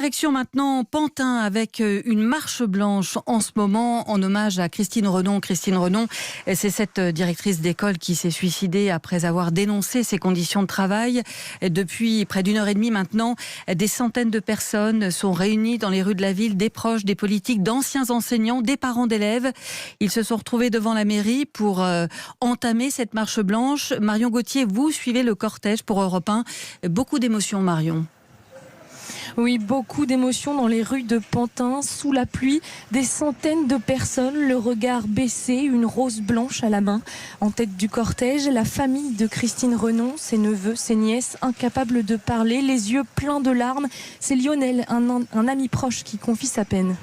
Direction maintenant Pantin avec une marche blanche en ce moment en hommage à Christine Renon. Christine Renon, c'est cette directrice d'école qui s'est suicidée après avoir dénoncé ses conditions de travail. Depuis près d'une heure et demie maintenant, des centaines de personnes sont réunies dans les rues de la ville, des proches, des politiques, d'anciens enseignants, des parents d'élèves. Ils se sont retrouvés devant la mairie pour entamer cette marche blanche. Marion Gauthier, vous suivez le cortège pour Europe 1. Beaucoup d'émotions, Marion. Oui, beaucoup d'émotions dans les rues de Pantin, sous la pluie, des centaines de personnes, le regard baissé, une rose blanche à la main. En tête du cortège, la famille de Christine Renon, ses neveux, ses nièces, incapables de parler, les yeux pleins de larmes. C'est Lionel, un ami proche, qui confie sa peine.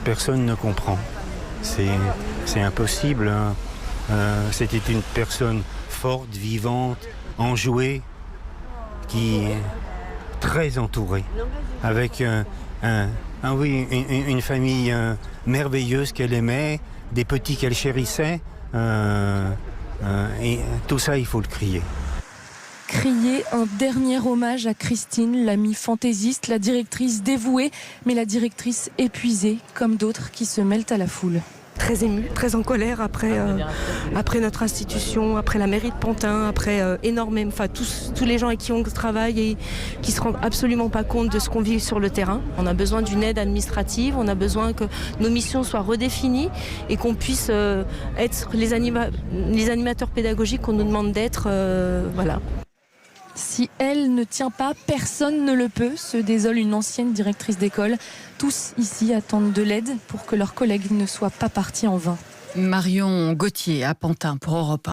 Personne ne comprend. C'est impossible. C'était une personne forte, vivante, enjouée, qui est très entourée, avec une famille merveilleuse qu'elle aimait, des petits qu'elle chérissait, et tout ça, il faut le crier. Crier un dernier hommage à Christine, l'amie fantaisiste, la directrice dévouée, mais la directrice épuisée, comme d'autres qui se mêlent à la foule. Très émue, très en colère après notre institution, après la mairie de Pantin, après énormément, tous les gens avec qui on travaille et qui se rendent absolument pas compte de ce qu'on vit sur le terrain. On a besoin d'une aide administrative, on a besoin que nos missions soient redéfinies et qu'on puisse être les animateurs pédagogiques qu'on nous demande d'être. Voilà. Si elle ne tient pas, personne ne le peut, se désole une ancienne directrice d'école. Tous ici attendent de l'aide pour que leurs collègues ne soient pas partis en vain. Marion Gauthier à Pantin pour Europe 1.